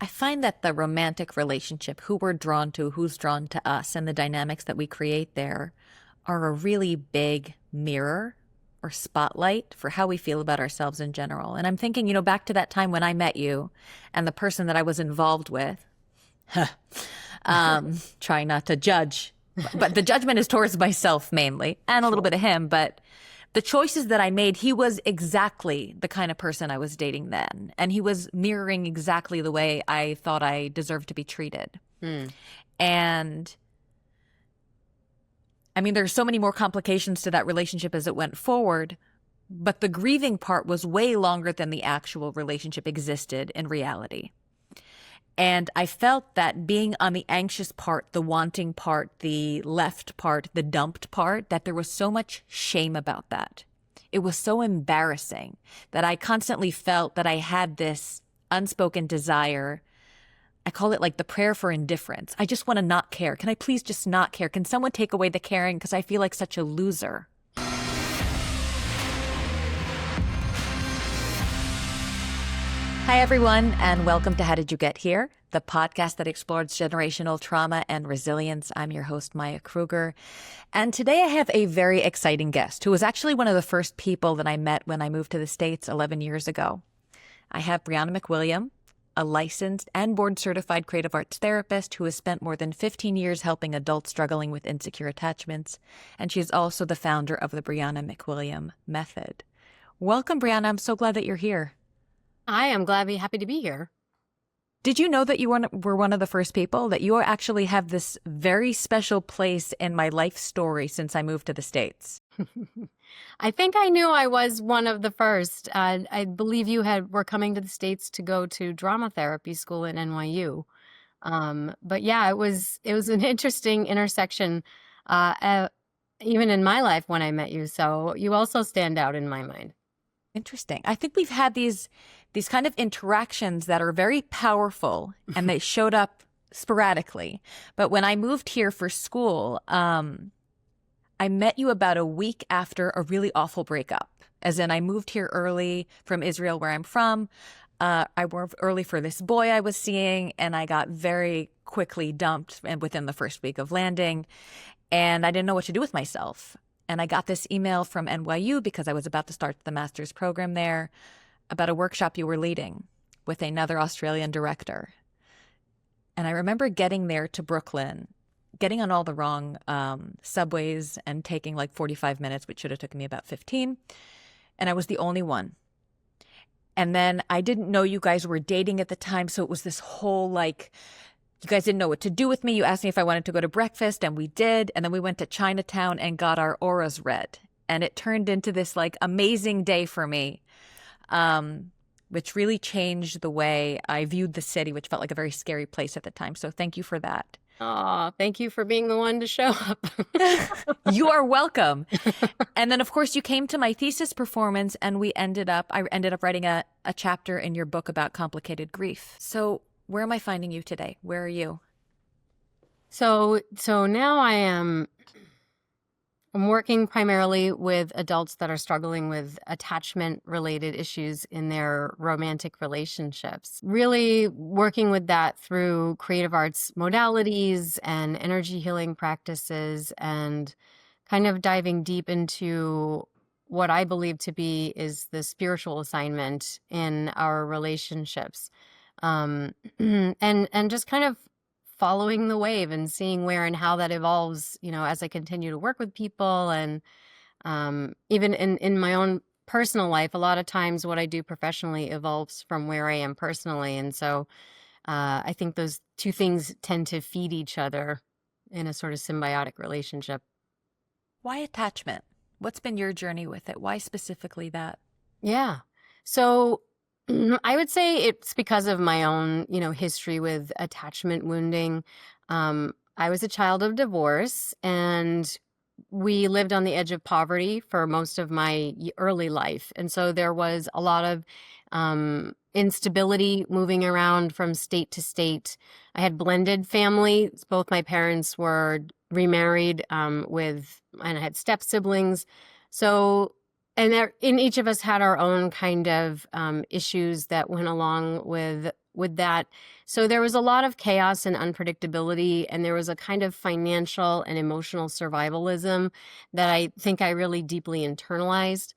I find that the romantic relationship, who we're drawn to, who's drawn to us, and the dynamics that we create there are a really big mirror or spotlight for how we feel about ourselves in general. And I'm thinking, back to that time when I met you and the person that I was involved with, trying not to judge, but the judgment is towards myself mainly and a little bit of him. But the choices that I made, he was exactly the kind of person I was dating then. And he was mirroring exactly the way I thought I deserved to be treated. And I mean, there's so many more complications to that relationship as it went forward, but the grieving part was way longer than the actual relationship existed in reality. And I felt that being on the anxious part, the wanting part, the left part, the dumped part, that there was so much shame about that. It was so embarrassing that I constantly felt that I had this unspoken desire. I call it like the prayer for indifference. I just want to not care. Can I please just not care? Can someone take away the caring? Because I feel like such a loser. Hi, everyone, and welcome to How Did You Get Here, the podcast that explores generational trauma and resilience. I'm your host, Maya Kruger. And today I have a very exciting guest who was actually one of the first people that I met when I moved to the States 11 years ago. I have Briana McWilliam, a licensed and board-certified creative arts therapist who has spent more than 15 years helping adults struggling with insecure attachments. And she is also the founder of the Briana McWilliam Method. Welcome, Briana. I'm so glad that you're here. I am happy to be here. Did you know that you were one of the first people, that you actually have this very special place in my life story since I moved to the States? I think I knew I was one of the first. I believe you were coming to the States to go to drama therapy school at NYU. But yeah, it was an interesting intersection, even in my life when I met you. So you also stand out in my mind. Interesting. I think we've had these kind of interactions that are very powerful, and they showed up sporadically. But when I moved here for school, I met you about a week after a really awful breakup. As in, I moved here early from Israel, where I'm from. I worked early for this boy I was seeing, and I got very quickly dumped within the first week of landing. And I didn't know what to do with myself. And I got this email from NYU because I was about to start the master's program there about a workshop you were leading with another Australian director. And I remember getting there to Brooklyn, getting on all the wrong subways and taking like 45 minutes, which should have taken me about 15. And I was the only one. And then I didn't know you guys were dating at the time. So it was this whole you guys didn't know what to do with me. You asked me if I wanted to go to breakfast, and we did. And then we went to Chinatown and got our auras read. And it turned into this amazing day for me, which really changed the way I viewed the city, which felt like a very scary place at the time. So thank you for that. Oh, thank you for being the one to show up. You are welcome. And then, of course, you came to my thesis performance, and I ended up writing a chapter in your book about complicated grief. So where am I finding you today? Where are you? So now I'm working primarily with adults that are struggling with attachment-related issues in their romantic relationships. Really working with that through creative arts modalities and energy healing practices, and kind of diving deep into what I believe to be is the spiritual assignment in our relationships. And just kind of following the wave and seeing where and how that evolves, as I continue to work with people. And even in my own personal life, a lot of times what I do professionally evolves from where I am personally. And so I think those two things tend to feed each other in a sort of symbiotic relationship. Why attachment? What's been your journey with it? Why specifically that? Yeah. So I would say it's because of my own, history with attachment wounding. I was a child of divorce, and we lived on the edge of poverty for most of my early life. And so there was a lot of instability moving around from state to state. I had blended family. Both my parents were remarried and I had step siblings. So and in each of us had our own kind of issues that went along with with that. So there was a lot of chaos and unpredictability, and there was a kind of financial and emotional survivalism that I think I really deeply internalized.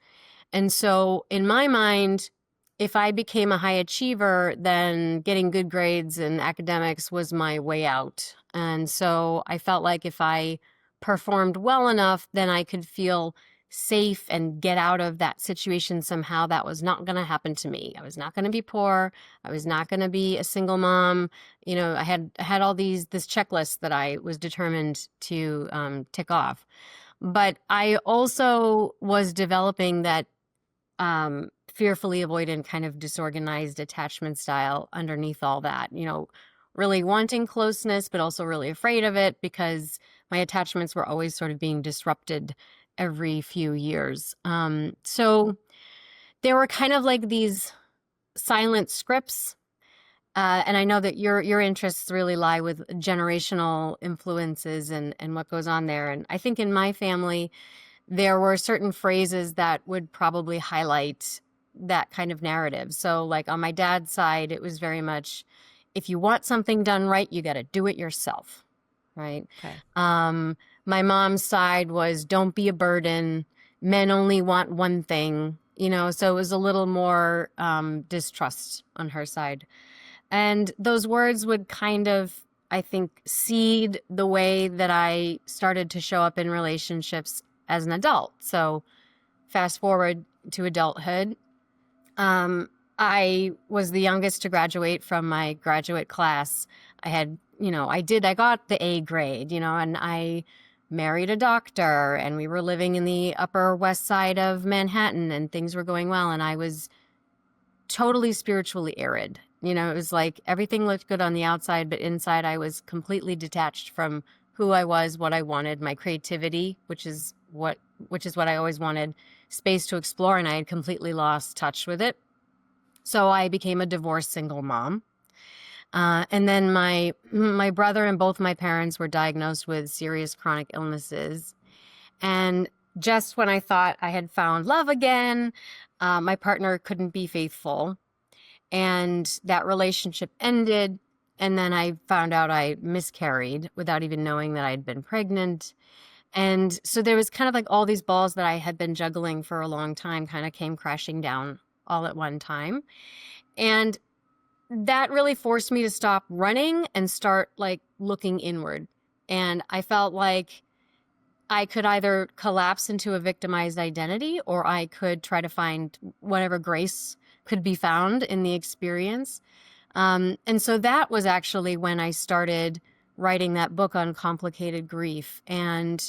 And so in my mind, if I became a high achiever, then getting good grades in academics was my way out. And so I felt like if I performed well enough, then I could feel safe and get out of that situation somehow. That was not going to happen to me. I was not going to be poor. I was not going to be a single mom. You know, I had all this checklist that I was determined to tick off. But I also was developing that fearfully avoidant kind of disorganized attachment style underneath all that, you know, really wanting closeness, but also really afraid of it because my attachments were always sort of being disrupted every few years. So there were kind of like these silent scripts. And I know that your interests really lie with generational influences and what goes on there. And I think in my family, there were certain phrases that would probably highlight that kind of narrative. So like on my dad's side, it was very much, if you want something done right, you got to do it yourself. Right. Okay. My mom's side was, don't be a burden. Men only want one thing, you know, so it was a little more distrust on her side. And those words would kind of, I think, seed the way that I started to show up in relationships as an adult. So fast forward to adulthood. I was the youngest to graduate from my graduate class. I got the A grade, you know, and I married a doctor, and we were living in the Upper West Side of Manhattan, and things were going well. And I was totally spiritually arid. You know, it was like everything looked good on the outside, but inside I was completely detached from who I was, what I wanted, my creativity, which is what I always wanted, space to explore, and I had completely lost touch with it. So I became a divorced single mom. And then my brother and both my parents were diagnosed with serious chronic illnesses. And just when I thought I had found love again, my partner couldn't be faithful. And that relationship ended. And then I found out I miscarried without even knowing that I'd been pregnant. And so there was kind of like all these balls that I had been juggling for a long time kind of came crashing down all at one time. And that really forced me to stop running and start like looking inward. And I felt like I could either collapse into a victimized identity, or I could try to find whatever grace could be found in the experience. And so that was actually when I started writing that book on complicated grief. And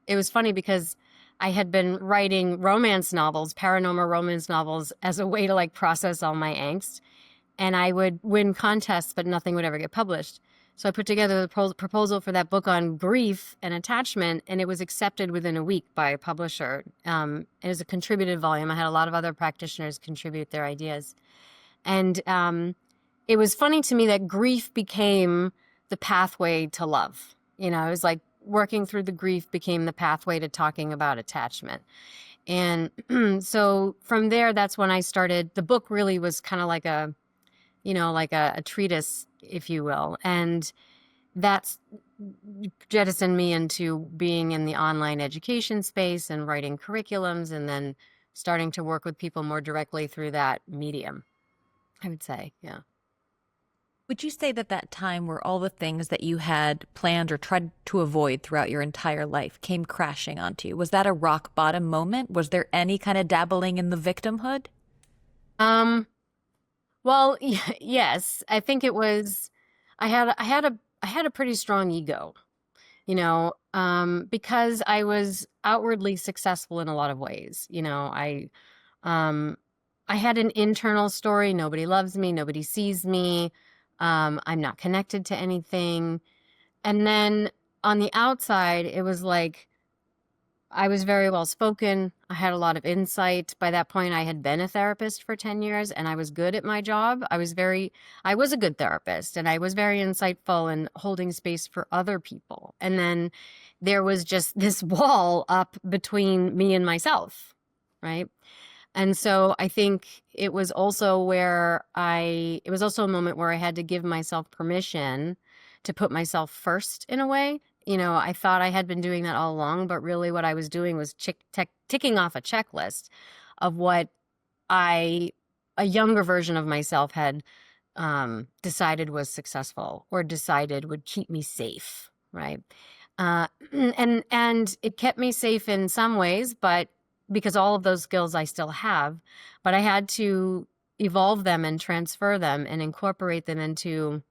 it was funny because I had been writing romance novels, paranormal romance novels, as a way to like process all my angst. And I would win contests, but nothing would ever get published. So I put together the proposal for that book on grief and attachment, and it was accepted within a week by a publisher. It was a contributed volume. I had a lot of other practitioners contribute their ideas. And it was funny to me that grief became the pathway to love. You know, it was like working through the grief became the pathway to talking about attachment. And so from there, that's when I started. The book really was kind of like a treatise, if you will. And that's jettisoned me into being in the online education space and writing curriculums, and then starting to work with people more directly through that medium, I would say. Yeah. Would you say that that time where all the things that you had planned or tried to avoid throughout your entire life came crashing onto you? Was that a rock bottom moment? Was there any kind of dabbling in the victimhood? Well, yes, I think it was. I had a pretty strong ego, you know, because I was outwardly successful in a lot of ways. You know, I had an internal story. Nobody loves me. Nobody sees me. I'm not connected to anything. And then on the outside, it was like I was very well spoken. I had a lot of insight. By that point, I had been a therapist for 10 years, and I was good at my job. I was a good therapist, and I was very insightful and holding space for other people. And then there was just this wall up between me and myself, right? And so I think it was also it was also a moment where I had to give myself permission to put myself first in a way. I thought I had been doing that all along, but really what I was doing was ticking off a checklist of what a younger version of myself had decided was successful or decided would keep me safe, right? And it kept me safe in some ways, but because all of those skills I still have, but I had to evolve them and transfer them and incorporate them into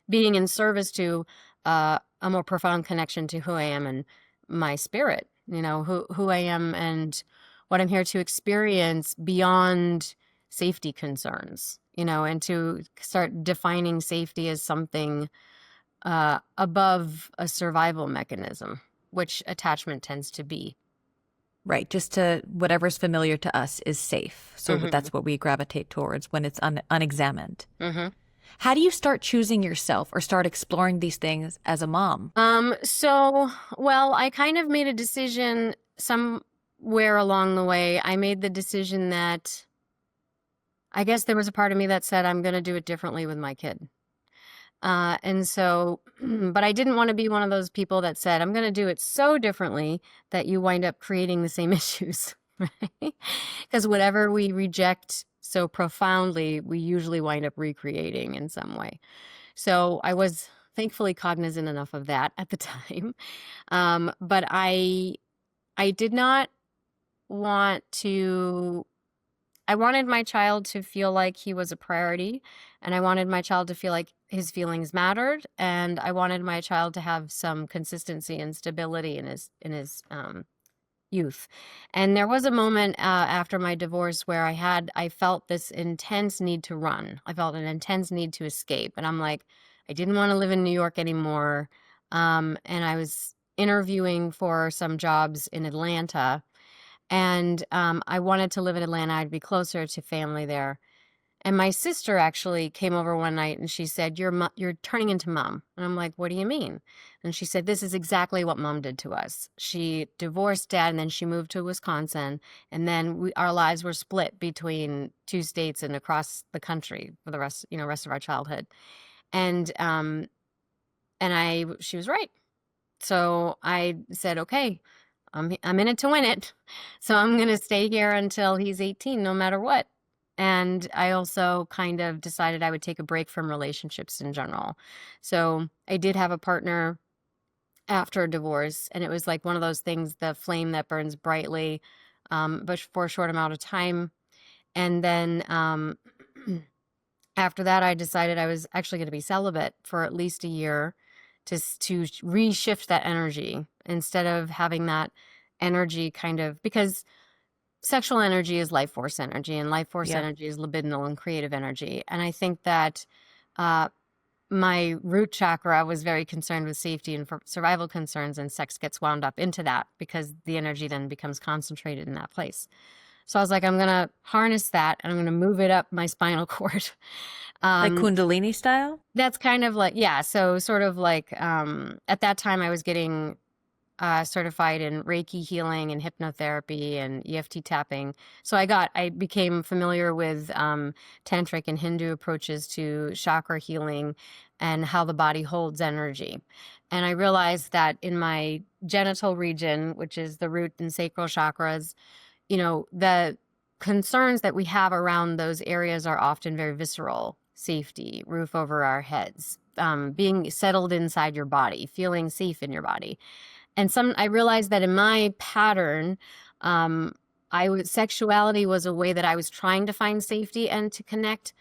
being in service to a more profound connection to who I am and my spirit, who I am and what I'm here to experience beyond safety concerns, and to start defining safety as something above a survival mechanism, which attachment tends to be. Right. Just to whatever's familiar to us is safe. So Mm-hmm. that's what we gravitate towards when it's unexamined. Mm-hmm. How do you start choosing yourself or start exploring these things as a mom? Well, I kind of made a decision somewhere along the way. I made the decision that I guess there was a part of me that said, I'm going to do it differently with my kid. And so, but I didn't want to be one of those people that said, I'm going to do it so differently that you wind up creating the same issues, right? Because whatever we reject so profoundly, we usually wind up recreating in some way. So I was thankfully cognizant enough of that at the time. But I did not want to, I wanted my child to feel like he was a priority, and I wanted my child to feel like his feelings mattered, and I wanted my child to have some consistency and stability in his youth. And there was a moment after my divorce where I felt this intense need to run. I felt an intense need to escape, and I'm like, I didn't want to live in New York anymore. And I was interviewing for some jobs in Atlanta, and I wanted to live in Atlanta. I'd be closer to family there. And my sister actually came over one night and she said, you're turning into mom. And I'm like, what do you mean? And she said, this is exactly what mom did to us. She divorced dad and then she moved to Wisconsin. And then our lives were split between two states and across the country for the rest of our childhood. And she was right. So I said, okay, I'm in it to win it. So I'm going to stay here until he's 18, no matter what. And I also kind of decided I would take a break from relationships in general. So I did have a partner after a divorce, and it was like one of those things, the flame that burns brightly, but for a short amount of time. And then after that, I decided I was actually going to be celibate for at least a year to reshift that energy instead of having that energy because sexual energy is life force energy, and life force energy is libidinal and creative energy. And I think that my root chakra was very concerned with safety and survival concerns, and sex gets wound up into that because the energy then becomes concentrated in that place. So I was like, I'm going to harness that and I'm going to move it up my spinal cord. Like Kundalini style? That's kind of like, yeah. So sort of like at that time I was getting certified in Reiki healing and hypnotherapy and EFT tapping. So I became familiar with tantric and Hindu approaches to chakra healing and how the body holds energy. And I realized that in my genital region, which is the root and sacral chakras, the concerns that we have around those areas are often very visceral: safety, roof over our heads, being settled inside your body, feeling safe in your body. And I realized that in my pattern, sexuality was a way that I was trying to find safety and to connect,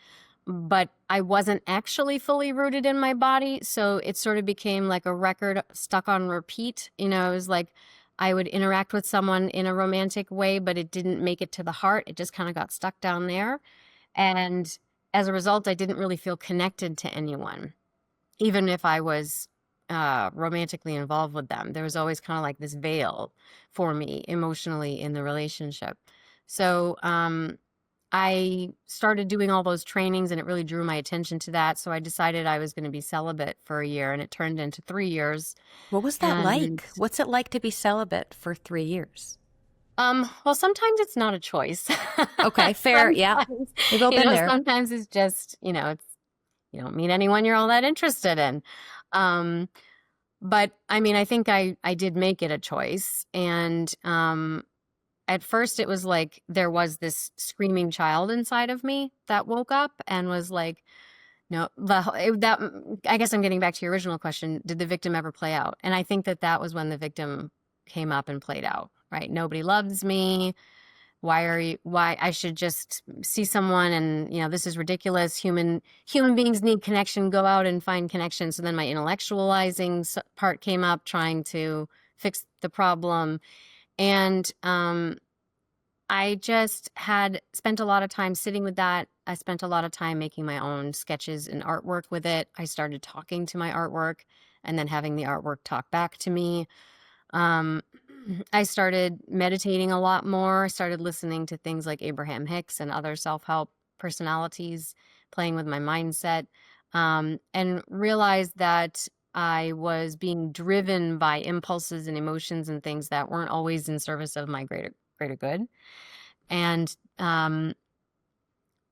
but I wasn't actually fully rooted in my body. So it sort of became like a record stuck on repeat. It was like I would interact with someone in a romantic way, but it didn't make it to the heart. It just kind of got stuck down there. And as a result, I didn't really feel connected to anyone, even if I was romantically involved with them. There was always kind of like this veil for me emotionally in the relationship. So I started doing all those trainings and it really drew my attention to that. So I decided I was going to be celibate for a year, and it turned into 3 years. What was that like? What's it like to be celibate for 3 years? Well, sometimes it's not a choice. Okay, fair. Yeah. Sometimes, We've all been there. sometimes it's just, it's, you don't meet anyone you're all that interested in. Um, but I mean, I think I did make it a choice. And at first it was like there was this screaming child inside of me that woke up and was like, no, I guess I'm getting back to your original question. Did the victim ever play out? And I think that was when the victim came up and played out, right? Nobody loves me. Why I should just see someone and, this is ridiculous. Human beings need connection, go out and find connection. So then my intellectualizing part came up, trying to fix the problem. And, I just had spent a lot of time sitting with that. I spent a lot of time making my own sketches and artwork with it. I started talking to my artwork and then having the artwork talk back to me. I started meditating a lot more. I started listening to things like Abraham Hicks and other self-help personalities, playing with my mindset, and realized that I was being driven by impulses and emotions and things that weren't always in service of my greater good. And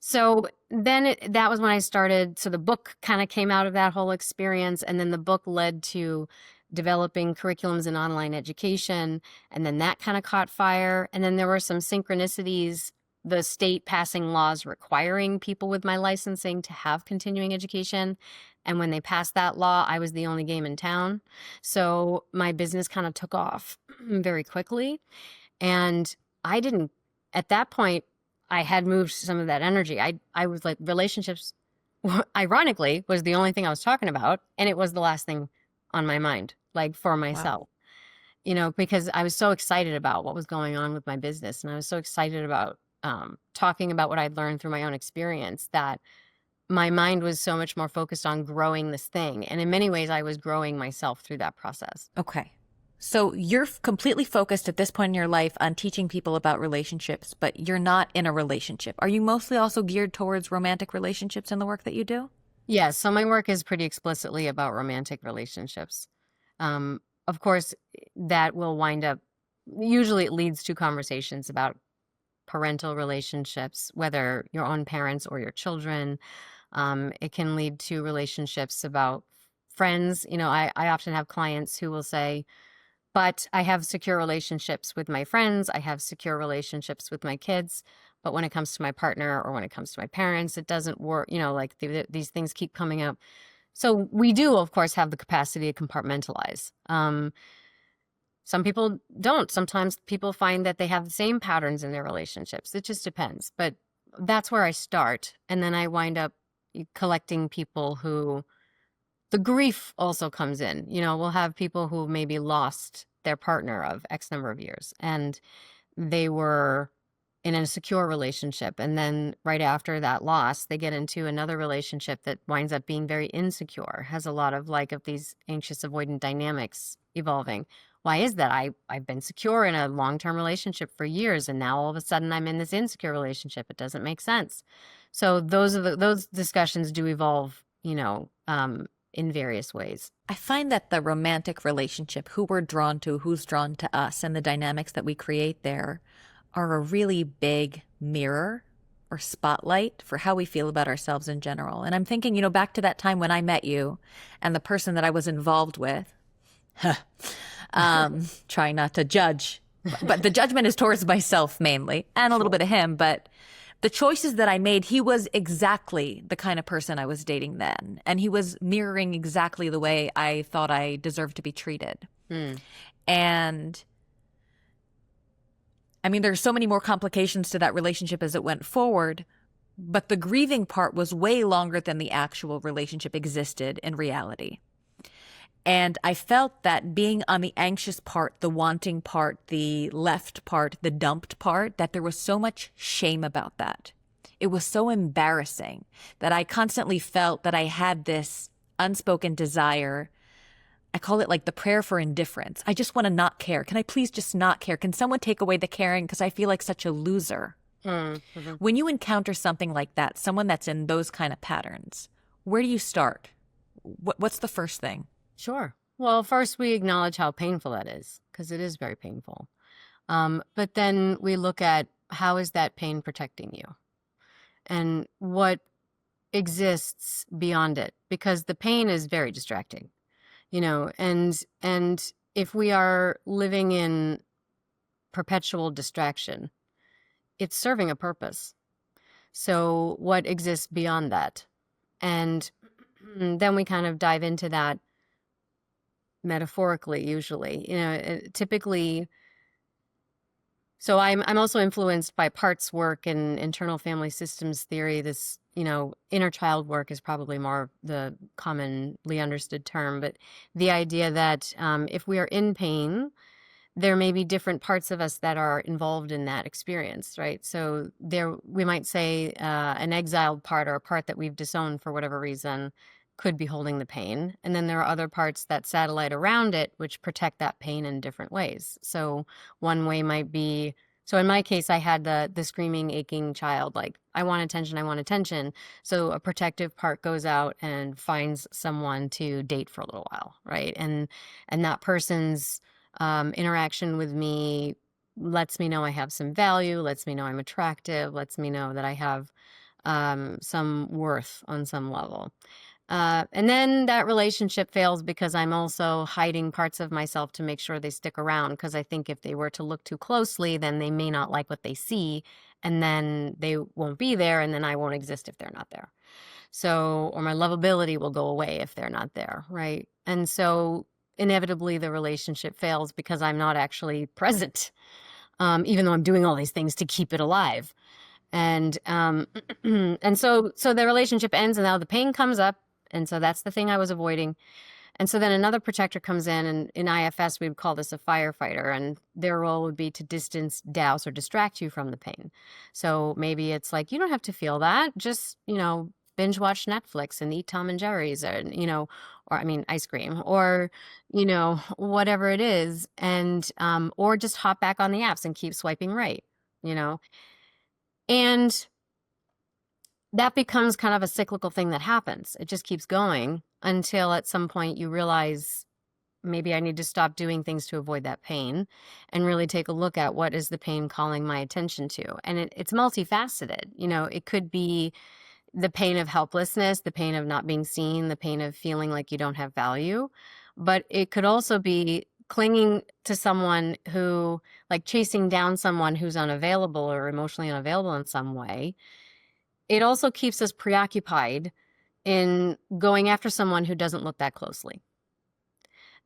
so then that was when I started. So the book kind of came out of that whole experience. And then the book led to developing curriculums in online education. And then that kind of caught fire. And then there were some synchronicities, the state passing laws requiring people with my licensing to have continuing education. And when they passed that law, I was the only game in town. So my business kind of took off very quickly. And I didn't, at that point, I had moved some of that energy. I was like, relationships, ironically, was the only thing I was talking about. And it was the last thing on my mind, like for myself, because I was so excited about what was going on with my business. And I was so excited about talking about what I'd learned through my own experience that my mind was so much more focused on growing this thing. And in many ways, I was growing myself through that process. Okay. So you're completely focused at this point in your life on teaching people about relationships, but you're not in a relationship. Are you mostly also geared towards romantic relationships in the work that you do? Yes. So my work is pretty explicitly about romantic relationships. Of course, that will wind up, usually it leads to conversations about parental relationships, whether your own parents or your children. It can lead to relationships about friends. I often have clients who will say, but I have secure relationships with my friends. I have secure relationships with my kids. But when it comes to my partner or when it comes to my parents, it doesn't work. Like these things keep coming up. So we do, of course, have the capacity to compartmentalize. Some people don't. Sometimes people find that they have the same patterns in their relationships. It just depends. But that's where I start. And then I wind up collecting people who the grief also comes in. We'll have people who maybe lost their partner of X number of years and they were in a secure relationship. And then right after that loss, they get into another relationship that winds up being very insecure, has a lot of of these anxious avoidant dynamics evolving. Why is that? I've been secure in a long-term relationship for years, and now all of a sudden I'm in this insecure relationship. It doesn't make sense. So those discussions do evolve, in various ways. I find that the romantic relationship, who we're drawn to, who's drawn to us, and the dynamics that we create there are a really big mirror or spotlight for how we feel about ourselves in general. And I'm thinking, back to that time when I met you and the person that I was involved with, trying not to judge, but the judgment is towards myself mainly and a little bit of him, but the choices that I made, he was exactly the kind of person I was dating then. And he was mirroring exactly the way I thought I deserved to be treated. And I mean, there's so many more complications to that relationship as it went forward, but the grieving part was way longer than the actual relationship existed in reality. And I felt that being on the anxious part, the wanting part, the left part, the dumped part, that there was so much shame about that. It was so embarrassing that I constantly felt that I had this unspoken desire. I call it like the prayer for indifference. I just want to not care. Can I please just not care? Can someone take away the caring? Because I feel like such a loser. Mm-hmm. When you encounter something like that, someone that's in those kind of patterns, where do you start? What's the first thing? Sure. Well, first we acknowledge how painful that is, because it is very painful. But then we look at, how is that pain protecting you? And what exists beyond it? Because the pain is very distracting, and if we are living in perpetual distraction, it's serving a purpose. So what exists beyond that? And then we kind of dive into that metaphorically, usually, typically. So I'm also influenced by parts work and internal family systems theory. This, inner child work is probably more the commonly understood term, but the idea that if we are in pain, there may be different parts of us that are involved in that experience, right? So we might say an exiled part, or a part that we've disowned for whatever reason, could be holding the pain. And then there are other parts that satellite around it, which protect that pain in different ways. So one way might be, so in my case, I had the screaming, aching child, like, I want attention, I want attention. So a protective part goes out and finds someone to date for a little while, right? And that person's interaction with me lets me know I have some value, lets me know I'm attractive, lets me know that I have some worth on some level. And then that relationship fails because I'm also hiding parts of myself to make sure they stick around. Because I think if they were to look too closely, then they may not like what they see, and then they won't be there, and then I won't exist if they're not there. So, or my lovability will go away if they're not there, right? And so inevitably the relationship fails because I'm not actually present, even though I'm doing all these things to keep it alive. And and so the relationship ends, and now the pain comes up, and so that's the thing I was avoiding. And so then another protector comes in, and in IFS we would call this a firefighter, and their role would be to distance, douse, or distract you from the pain. So maybe it's like, you don't have to feel that, just binge watch Netflix and eat Tom and Jerry's, and or I mean ice cream, or whatever it is, and or just hop back on the apps and keep swiping right, and that becomes kind of a cyclical thing that happens. It just keeps going until at some point you realize, maybe I need to stop doing things to avoid that pain and really take a look at, what is the pain calling my attention to? And it's multifaceted. It could be the pain of helplessness, the pain of not being seen, the pain of feeling like you don't have value. But it could also be clinging to someone who, like chasing down someone who's unavailable or emotionally unavailable in some way. It also keeps us preoccupied in going after someone who doesn't look that closely.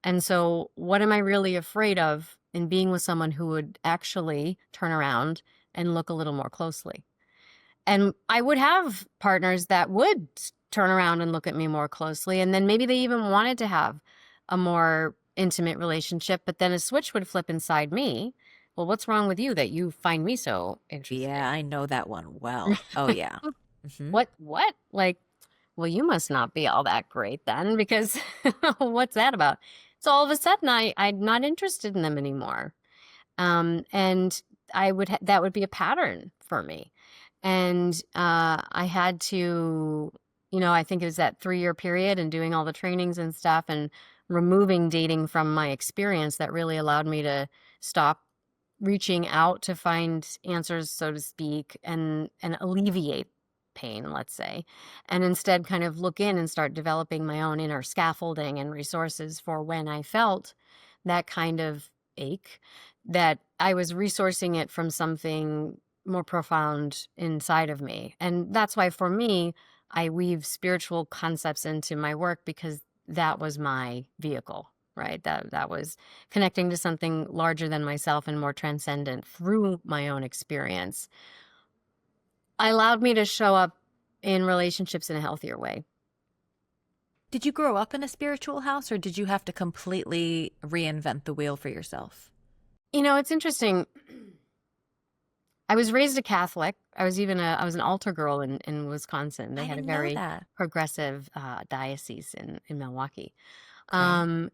And so what am I really afraid of in being with someone who would actually turn around and look a little more closely? And I would have partners that would turn around and look at me more closely. And then maybe they even wanted to have a more intimate relationship, but then a switch would flip inside me. Well, what's wrong with you that you find me so interesting? Yeah, I know that one well. Oh, yeah. Hmm. What? Like, well, you must not be all that great then, because what's that about? So all of a sudden I'm not interested in them anymore. And that would be a pattern for me. And I had to, I think it was that 3-year period and doing all the trainings and stuff and removing dating from my experience that really allowed me to stop reaching out to find answers, so to speak, and alleviate pain, let's say, and instead kind of look in and start developing my own inner scaffolding and resources for when I felt that kind of ache, that I was resourcing it from something more profound inside of me. And that's why for me, I weave spiritual concepts into my work, because that was my vehicle, right? That was connecting to something larger than myself and more transcendent through my own experience. Allowed me to show up in relationships in a healthier way. Did you grow up in a spiritual house, or did you have to completely reinvent the wheel for yourself? It's interesting. I was raised a Catholic. I was an altar girl in Wisconsin. They I had a didn't know very that. progressive diocese in Milwaukee. Okay. Um,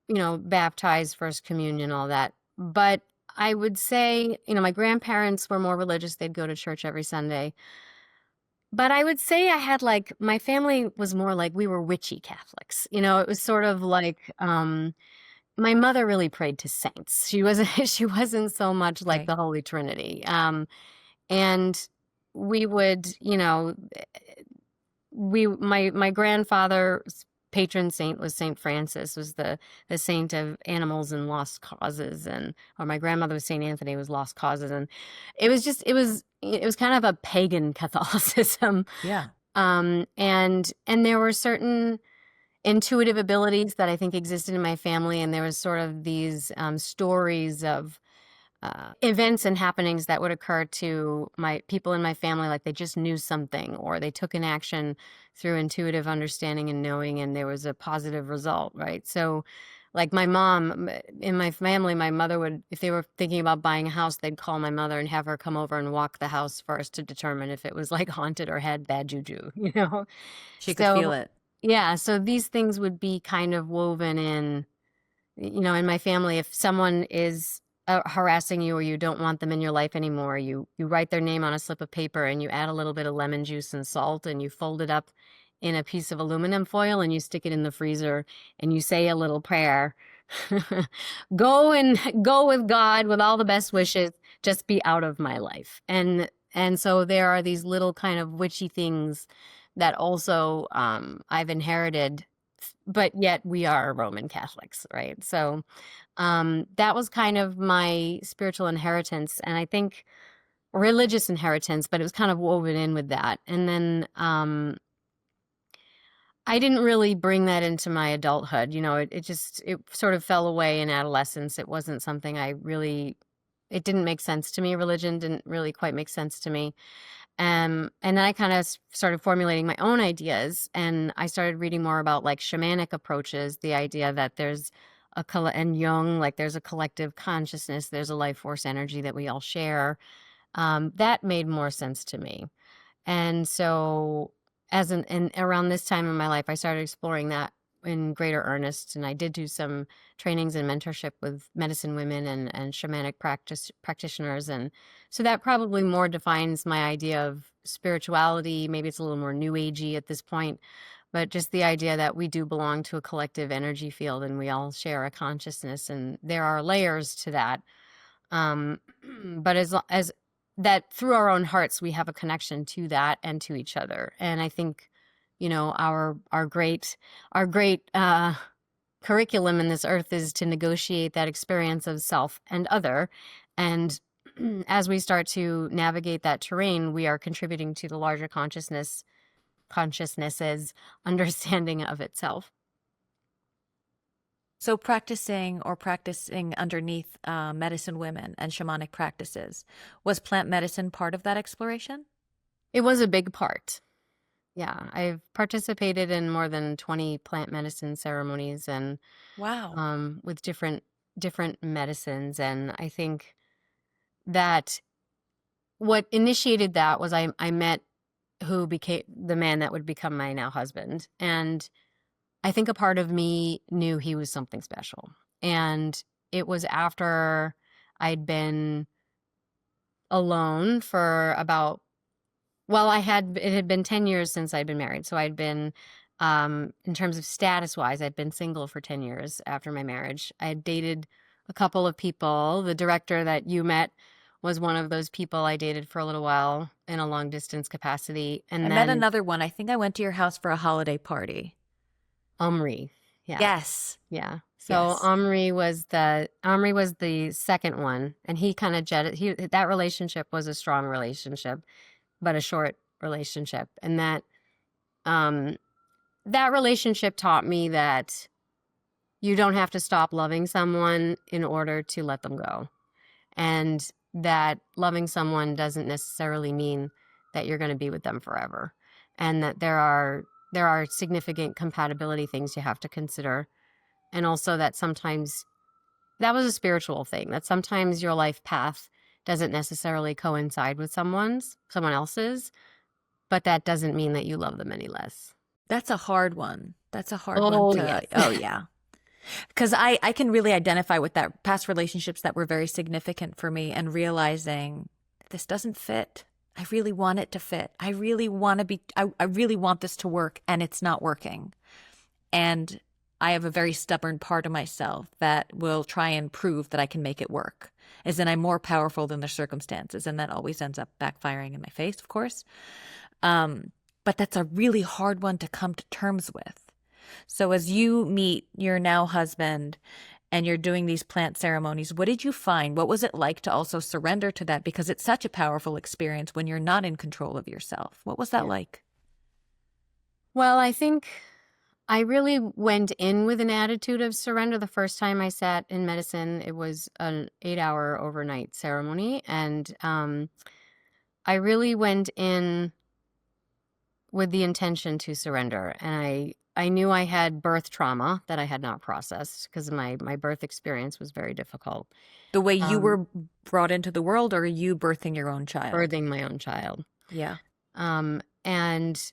Baptized, First Communion, all that. But I would say, my grandparents were more religious. They'd go to church every Sunday. But I would say I had, like, my family was more like, we were witchy Catholics. It was sort of like, my mother really prayed to saints. She wasn't she wasn't so much like Okay. the Holy Trinity. And we would, you know, my grandfather's patron saint was Saint Francis, was the saint of animals and lost causes, and or my grandmother was Saint Anthony, was lost causes, and it was kind of a pagan Catholicism. Yeah. And there were certain intuitive abilities that I think existed in my family, and there was sort of these stories of events and happenings that would occur to my people in my family, like they just knew something or they took an action through intuitive understanding and knowing, and there was a positive result, right? So like my mom, in my family, my mother would, if they were thinking about buying a house, they'd call my mother and have her come over and walk the house first to determine if it was like haunted or had bad juju, you know? She could feel So it. yeah, so these things would be kind of woven in, you know, in my family. If someone is harassing you or you don't want them in your life anymore, you write their name on a slip of paper and you add a little bit of lemon juice and salt and you fold it up in a piece of aluminum foil and you stick it in the freezer and you say a little prayer. Go with God with all the best wishes, just be out of my life. And so there are these little kind of witchy things that also I've inherited, but yet we are Roman Catholics, right? So that was kind of my spiritual inheritance, and I think religious inheritance, but it was kind of woven in with that. And then I didn't really bring that into my adulthood. You know, it sort of fell away in adolescence. It wasn't something it didn't make sense to me. Religion didn't really quite make sense to me. And then I kind of started formulating my own ideas, and I started reading more about like shamanic approaches, the idea that there's and Jung, like there's a collective consciousness, there's a life force energy that we all share. That made more sense to me. And so and around this time in my life, I started exploring that in greater earnest. And I did do some trainings and mentorship with medicine women and shamanic practitioners. And so that probably more defines my idea of spirituality. Maybe it's a little more new agey at this point, but just the idea that we do belong to a collective energy field and we all share a consciousness, and there are layers to that. But as that through our own hearts, we have a connection to that and to each other. And I think, you know, our great curriculum in this earth is to negotiate that experience of self and other. And as we start to navigate that terrain, we are contributing to the larger consciousness's understanding of itself. So practicing underneath medicine women and shamanic practices, was plant medicine part of that exploration? It was a big part. Yeah, I've participated in more than 20 plant medicine ceremonies and Wow. with different medicines. And I think that what initiated that was I met who became the man that would become my now husband. And I think a part of me knew he was something special. And it was after I'd been alone for about, well, it had been 10 years since I'd been married. So I'd been, in terms of status wise, I'd been single for 10 years after my marriage. I had dated a couple of people. The director that you met was one of those people I dated for a little while in a long distance capacity. And I then met another one. I think I went to your house for a holiday party. Omri. Yeah. Yes. Yeah. So Yes. Omri was the second one, and he kind of that relationship was a strong relationship, but a short relationship. And that relationship taught me that you don't have to stop loving someone in order to let them go. And that loving someone doesn't necessarily mean that you're going to be with them forever. And that there are significant compatibility things you have to consider. And also that sometimes that was a spiritual thing, that sometimes your life path doesn't necessarily coincide with someone else's, but that doesn't mean that you love them any less. That's a hard one. That's a hard one Oh, to, yes. oh yeah. Because I can really identify with that, past relationships that were very significant for me, and realizing this doesn't fit. I really want it to fit. I really want to be, I really want this to work, and it's not working. And I have a very stubborn part of myself that will try and prove that I can make it work, as in I'm more powerful than the circumstances, and that always ends up backfiring in my face, of course. Um, but that's a really hard one to come to terms with. So as you meet your now husband and you're doing these plant ceremonies, what did you find? What was it like to also surrender to that? Because it's such a powerful experience when you're not in control of yourself. What was that Yeah. like? Well, I think I really went in with an attitude of surrender. The first time I sat in medicine, it was an 8-hour overnight ceremony. And I really went in with the intention to surrender. And I knew I had birth trauma that I had not processed because my birth experience was very difficult. The way you Um, were brought into the world, or you birthing your own child? Birthing my own child. Yeah. And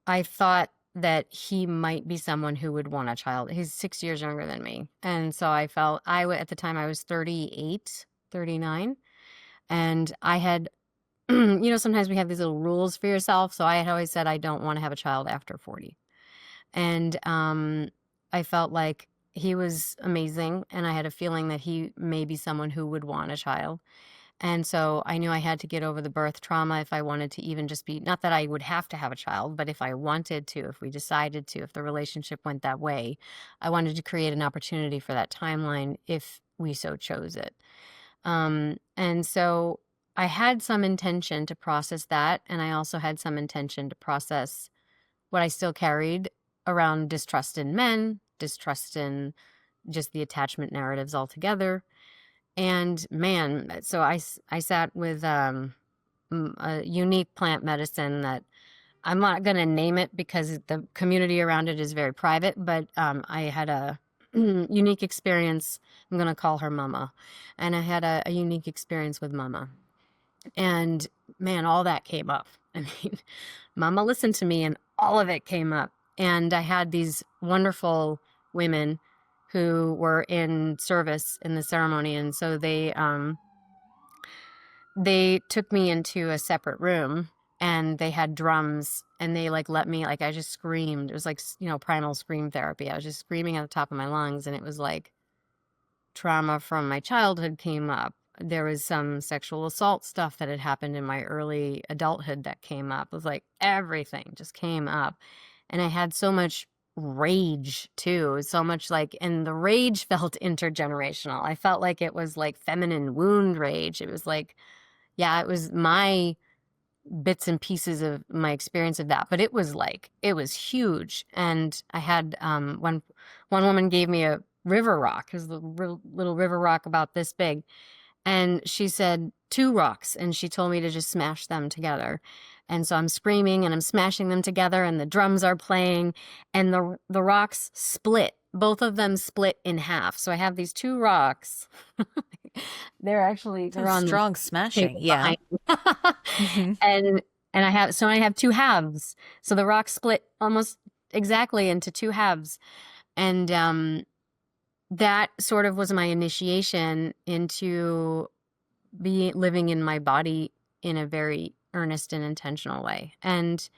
I thought that he might be someone who would want a child. He's 6 years younger than me. And so I felt at the time I was 38, 39. And I had, sometimes we have these little rules for yourself. So I had always said, I don't want to have a child after 40. And I felt like he was amazing. And I had a feeling that he may be someone who would want a child. And so I knew I had to get over the birth trauma if I wanted to even just be, not that I would have to have a child, but if I wanted to, if we decided to, if the relationship went that way, I wanted to create an opportunity for that timeline if we so chose it. And so I had some intention to process that. And I also had some intention to process what I still carried around distrust in men, distrust in just the attachment narratives altogether. And man, so I sat with a unique plant medicine that I'm not going to name it because the community around it is very private, but I had a unique experience. I'm going to call her Mama. And I had a unique experience with Mama. And man, all that came up. I mean, Mama listened to me and all of it came up. And I had these wonderful women who were in service in the ceremony. And so they took me into a separate room and they had drums and they let me, I just screamed. It was primal scream therapy. I was just screaming at the top of my lungs, and it was like trauma from my childhood came up. There was some sexual assault stuff that had happened in my early adulthood that came up. It was like everything just came up. And I had so much rage too. So much and the rage felt intergenerational. I felt like it was like feminine wound rage. It was yeah, it was my bits and pieces of my experience of that, but it was huge. And I had one woman gave me a river rock. It was a little river rock about this big, and she said 2 rocks, and she told me to just smash them together. And so I'm screaming and I'm smashing them together, and the drums are playing, and the rocks split. Both of them split in half. So I have these 2 rocks. they're on the Strong smashing. table Yeah. behind me. Hmm. And I have 2 halves. So the rock split almost exactly into 2 halves. And that sort of was my initiation into living in my body in a very earnest and intentional way. And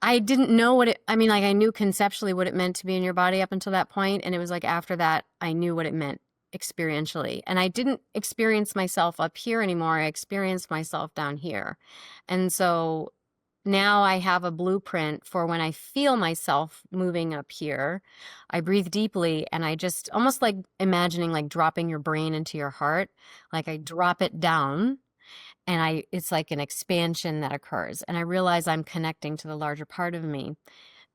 I didn't know I knew conceptually what it meant to be in your body up until that point. And it was after that, I knew what it meant experientially. And I didn't experience myself up here anymore. I experienced myself down here. And so now I have a blueprint for when I feel myself moving up here. I breathe deeply and I just almost imagining dropping your brain into your heart. I drop it down and it's like an expansion that occurs. And I realize I'm connecting to the larger part of me.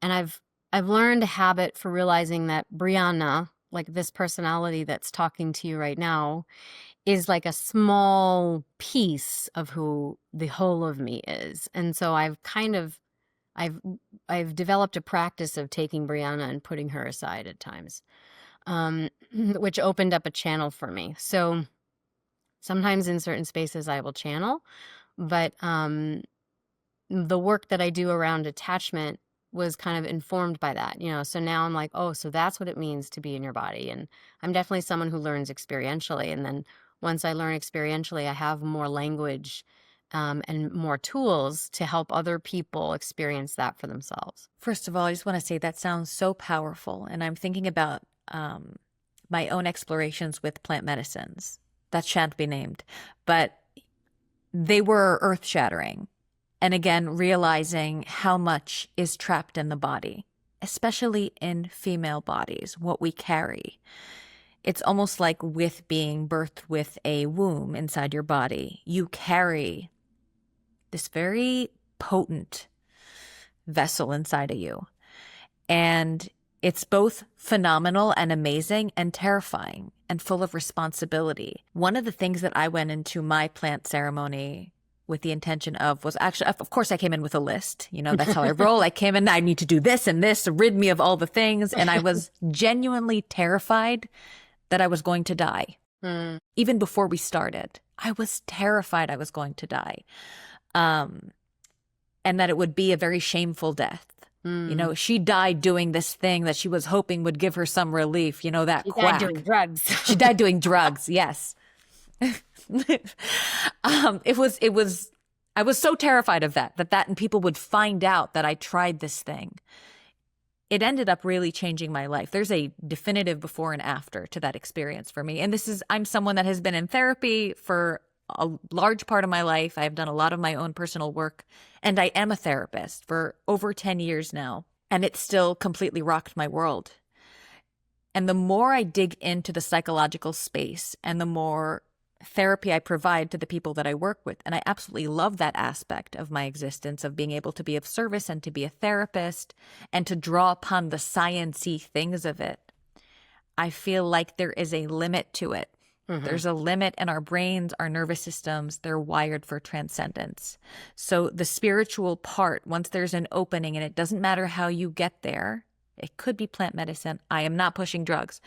And I've learned a habit for realizing that Briana, this personality that's talking to you right now, is a small piece of who the whole of me is. And so I've developed a practice of taking Briana and putting her aside at times, which opened up a channel for me. So sometimes in certain spaces I will channel, but the work that I do around attachment was kind of informed by that, so now I'm oh, so that's what it means to be in your body. And I'm definitely someone who learns experientially. And then once I learn experientially, I have more language and more tools to help other people experience that for themselves. First of all, I just want to say that sounds so powerful. And I'm thinking about my own explorations with plant medicines that shan't be named, but they were earth shattering. And again, realizing how much is trapped in the body, especially in female bodies, what we carry. It's almost like with being birthed with a womb inside your body, you carry this very potent vessel inside of you. And it's both phenomenal and amazing and terrifying and full of responsibility. One of the things that I went into my plant ceremony with the intention of was actually, of course, I came in with a list. You know, that's how I roll. I came in, I need to do this and this, rid me of all the things. And I was genuinely terrified that I was going to die. Even before we started, I was terrified I was going to die. And that it would be a very shameful death. You know, she died doing this thing that she was hoping would give her some relief, you know, that She quack. died doing drugs. She died doing drugs, yes. I was so terrified of that and people would find out that I tried this thing. It ended up really changing my life. There's a definitive before and after to that experience for me. And I'm someone that has been in therapy for a large part of my life. I've done a lot of my own personal work, and I am a therapist for over 10 years now, and it still completely rocked my world. And the more I dig into the psychological space and the more therapy I provide to the people that I work with, and I absolutely love that aspect of my existence of being able to be of service and to be a therapist and to draw upon the science-y things of it, I feel like there is a limit to it. There's a limit in our brains, our nervous systems, they're wired for transcendence. So the spiritual part, once there's an opening, and it doesn't matter how you get there, it could be plant medicine. I am not pushing drugs.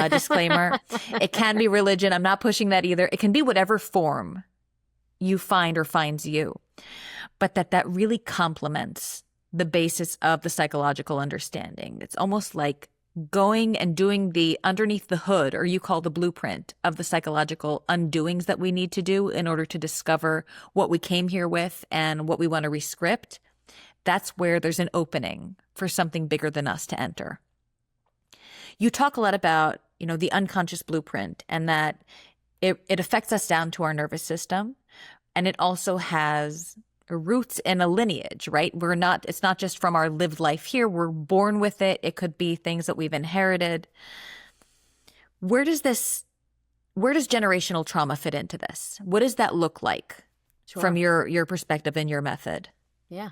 Disclaimer. It can be religion. I'm not pushing that either. It can be whatever form you find or finds you. But that really complements the basis of the psychological understanding. It's almost like going and doing the underneath the hood, or you call the blueprint of the psychological undoings that we need to do in order to discover what we came here with and what we want to rescript. That's where there's an opening for something bigger than us to enter. You talk a lot about, you know, the unconscious blueprint and that it affects us down to our nervous system. And it also has roots in a lineage, right? It's not just from our lived life here. We're born with it. It could be things that we've inherited. Where does generational trauma fit into this? What does that look like from your perspective and your method? Yeah.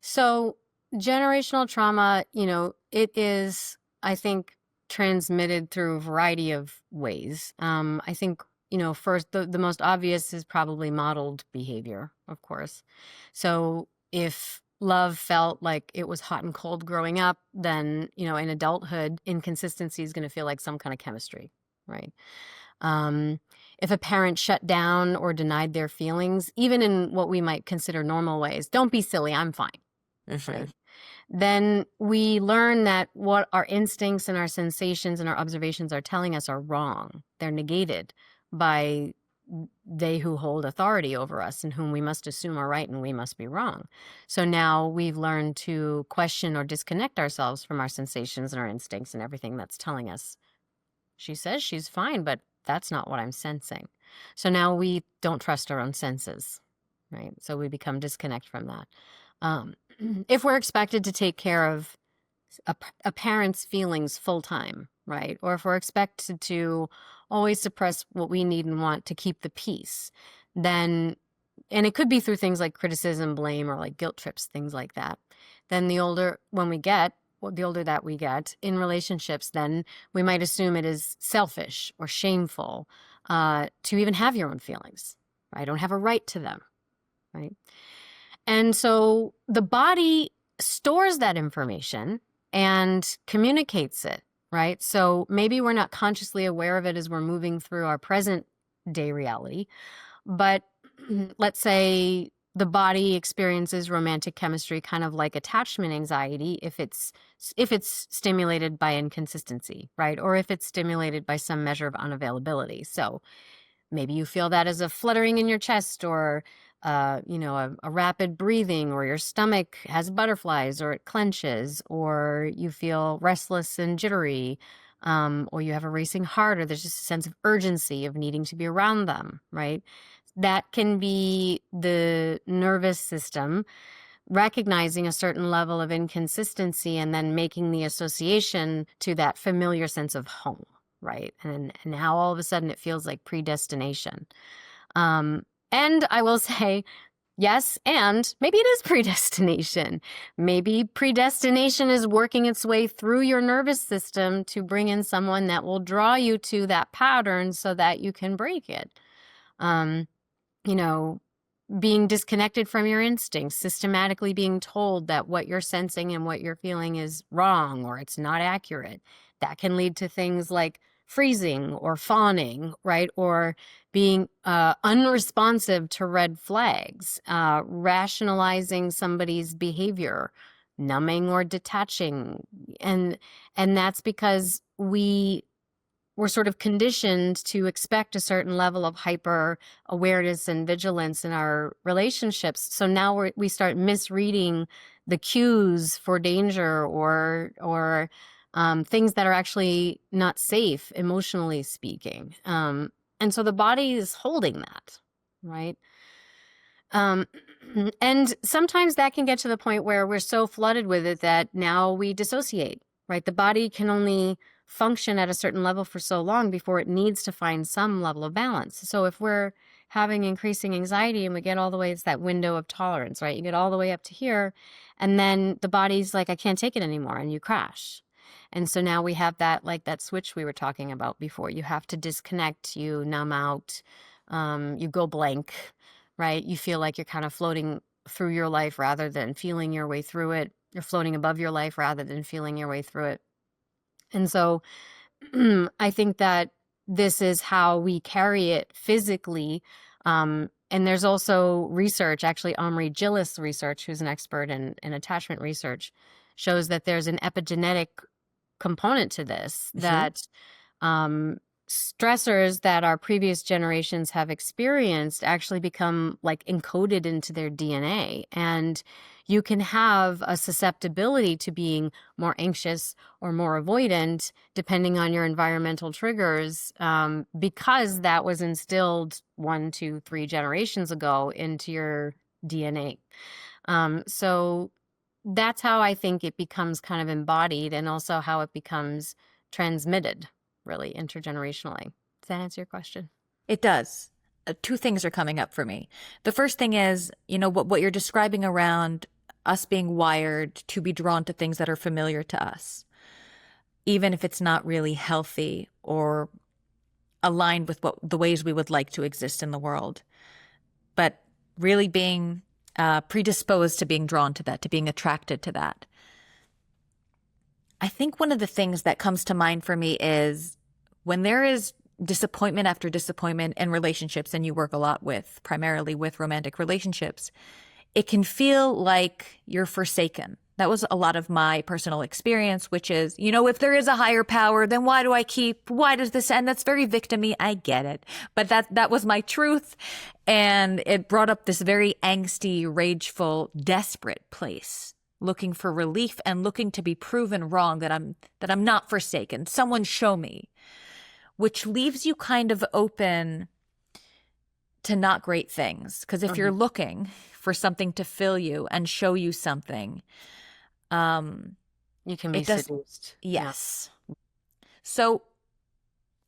So generational trauma, you know, it is, I think, transmitted through a variety of ways. I think, you know, first, the most obvious is probably modeled behavior, of course. So if love felt like it was hot and cold growing up, then, you know, in adulthood, inconsistency is going to feel like some kind of chemistry, right? If a parent shut down or denied their feelings, even in what we might consider normal ways, don't be silly, I'm fine. Right? Then we learn that what our instincts and our sensations and our observations are telling us are wrong. They're negated by they who hold authority over us and whom we must assume are right and we must be wrong. So now we've learned to question or disconnect ourselves from our sensations and our instincts and everything that's telling us, she says she's fine, but that's not what I'm sensing. So now we don't trust our own senses, right? So we become disconnect from that. If we're expected to take care of a parent's feelings full time, right? Or if we're expected to always suppress what we need and want to keep the peace, then, and it could be through things like criticism, blame, or like guilt trips, things like that. Then the older that we get in relationships, then we might assume it is selfish or shameful to even have your own feelings. I don't have a right to them, right? And so the body stores that information and communicates it, right? So maybe we're not consciously aware of it as we're moving through our present day reality, but let's say the body experiences romantic chemistry kind of like attachment anxiety if it's stimulated by inconsistency, right? Or if it's stimulated by some measure of unavailability. So maybe you feel that as a fluttering in your chest or a rapid breathing, or your stomach has butterflies, or it clenches, or you feel restless and jittery, or you have a racing heart, or there's just a sense of urgency of needing to be around them, right? That can be the nervous system recognizing a certain level of inconsistency and then making the association to that familiar sense of home, right? And how all of a sudden it feels like predestination. And I will say, yes, and maybe it is predestination. Maybe predestination is working its way through your nervous system to bring in someone that will draw you to that pattern so that you can break it. You know, being disconnected from your instincts, systematically being told that what you're sensing and what you're feeling is wrong or it's not accurate. That can lead to things like freezing or fawning, right? Or being unresponsive to red flags, rationalizing somebody's behavior, numbing or detaching. And that's because we're sort of conditioned to expect a certain level of hyper awareness and vigilance in our relationships. So now we start misreading the cues for danger or things that are actually not safe, emotionally speaking. And so the body is holding that, right? And sometimes that can get to the point where we're so flooded with it that now we dissociate, right? The body can only function at a certain level for so long before it needs to find some level of balance. So if we're having increasing anxiety and we get all the way, it's that window of tolerance, right? You get all the way up to here, and then the body's like, I can't take it anymore, and you crash. And so now we have that, like that switch we were talking about before. You have to disconnect, you numb out, you go blank, right? You feel like you're kind of floating through your life rather than feeling your way through it. You're floating above your life rather than feeling your way through it. And so I think that this is how we carry it physically. And there's also research, actually, Omri Gillis research, who's an expert in attachment research, shows that there's an epigenetic component to this, that stressors that our previous generations have experienced actually become like encoded into their DNA. And you can have a susceptibility to being more anxious or more avoidant depending on your environmental triggers, because that was instilled 1, 2, 3 generations ago into your DNA. So that's how I think it becomes kind of embodied, and also how it becomes transmitted, really, intergenerationally. Does that answer your question? It does. Two things are coming up for me. The first thing is, what you're describing around us being wired to be drawn to things that are familiar to us, even if it's not really healthy or aligned with the ways we would like to exist in the world. But really being predisposed to being drawn to that, to being attracted to that. I think one of the things that comes to mind for me is when there is disappointment after disappointment in relationships, and you work a lot primarily with romantic relationships, it can feel like you're forsaken. That was a lot of my personal experience, which is, if there is a higher power, then why does this end? That's very victim-y. I get it. But that was my truth. And it brought up this very angsty, rageful, desperate place, looking for relief and looking to be proven wrong, that I'm not forsaken. Someone show me, which leaves you kind of open to not great things. Because if you're looking for something to fill you and show you something, you can be seduced. Yes. Yeah. So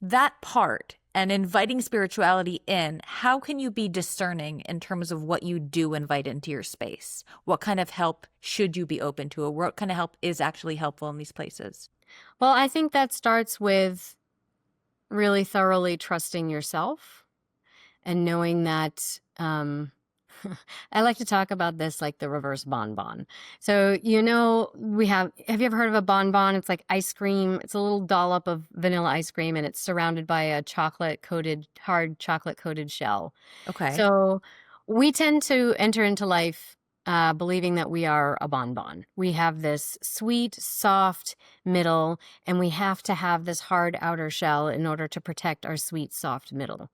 that part, and inviting spirituality in, how can you be discerning in terms of what you do invite into your space? What kind of help should you be open to, or what kind of help is actually helpful in these places? Well, I think that starts with really thoroughly trusting yourself and knowing that, I like to talk about this like the reverse bonbon. So, have you ever heard of a bonbon? It's like ice cream. It's a little dollop of vanilla ice cream, and it's surrounded by a hard chocolate coated shell. Okay. So we tend to enter into life believing that we are a bonbon. We have this sweet, soft middle, and we have to have this hard outer shell in order to protect our sweet, soft middle.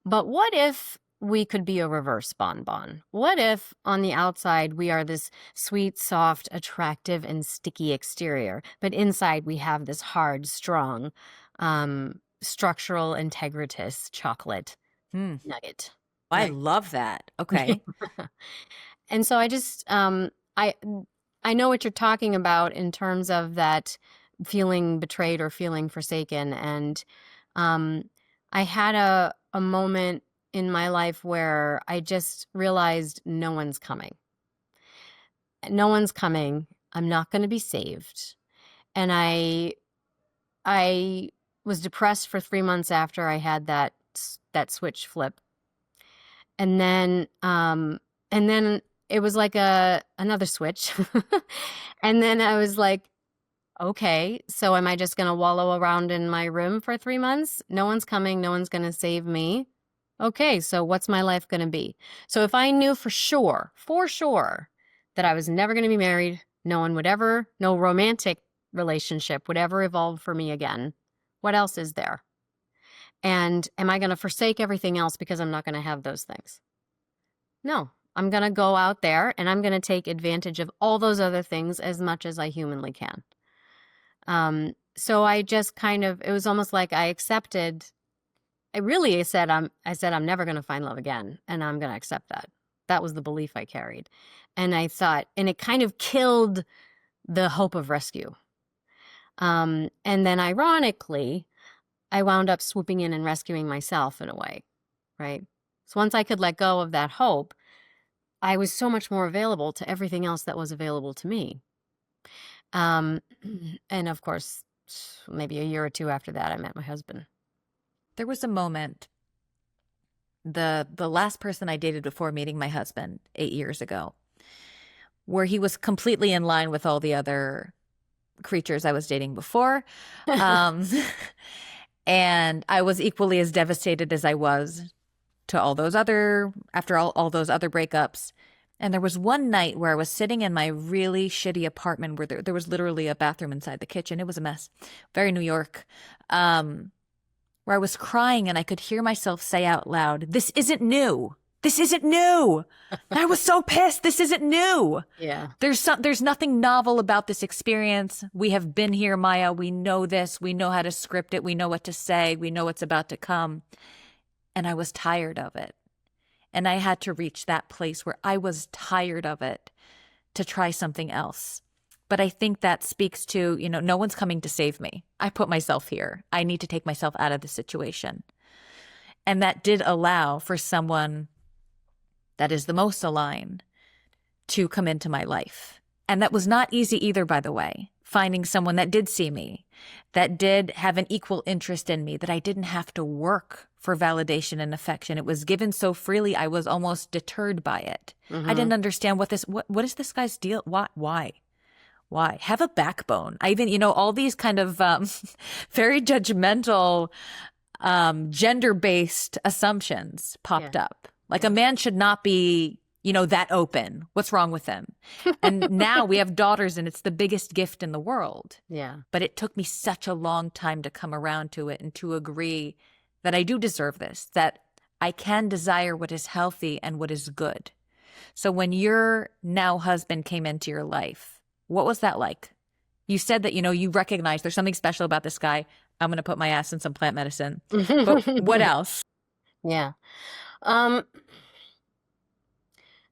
But what if we could be a reverse bonbon? What if on the outside we are this sweet, soft, attractive, and sticky exterior, but inside we have this hard, strong, structural, integritous chocolate nugget, I right? love that. Okay. And so I just, I know what you're talking about in terms of that feeling betrayed or feeling forsaken. And I had a moment in my life where I just realized no one's coming. No one's coming. I'm not going to be saved. And I was depressed for 3 months after I had that switch flip. And then it was like another switch. And then I was like, okay, so am I just going to wallow around in my room for 3 months? No one's coming. No one's going to save me. Okay, so what's my life going to be? So if I knew for sure, that I was never going to be married, no romantic relationship would ever evolve for me again, what else is there? And am I going to forsake everything else because I'm not going to have those things? No, I'm going to go out there and I'm going to take advantage of all those other things as much as I humanly can. So I just it was almost like I accepted. I said I'm never going to find love again, and I'm going to accept that. That was the belief I carried. And I thought, and it kind of killed the hope of rescue. And then ironically, I wound up swooping in and rescuing myself in a way, right? So once I could let go of that hope, I was so much more available to everything else that was available to me. And of course, maybe a year or two after that, I met my husband. There was a moment, the last person I dated before meeting my husband 8 years ago, where he was completely in line with all the other creatures I was dating before. And I was equally as devastated as I was to after all those other breakups. And there was one night where I was sitting in my really shitty apartment where there was literally a bathroom inside the kitchen. It was a mess. Very New York. Where I was crying and I could hear myself say out loud, "This isn't new. This isn't new." I was so pissed. This isn't new. Yeah. There's nothing novel about this experience. We have been here, Maya. We know this. We know how to script it. We know what to say. We know what's about to come. And I was tired of it. And I had to reach that place where I was tired of it to try something else. But I think that speaks to, no one's coming to save me. I put myself here. I need to take myself out of the situation. And that did allow for someone that is the most aligned to come into my life. And that was not easy either, by the way. Finding someone that did see me, that did have an equal interest in me, that I didn't have to work for validation and affection. It was given so freely, I was almost deterred by it. Mm-hmm. I didn't understand what is this guy's deal? Why? Have a backbone. I even, all these kind of very judgmental, gender-based assumptions popped up. Like a man should not be, that open. What's wrong with him? And now we have daughters and it's the biggest gift in the world. Yeah. But it took me such a long time to come around to it and to agree that I do deserve this, that I can desire what is healthy and what is good. So when your now husband came into your life, what was that like? You said that, you recognize there's something special about this guy. I'm going to put my ass in some plant medicine. But what else? Yeah.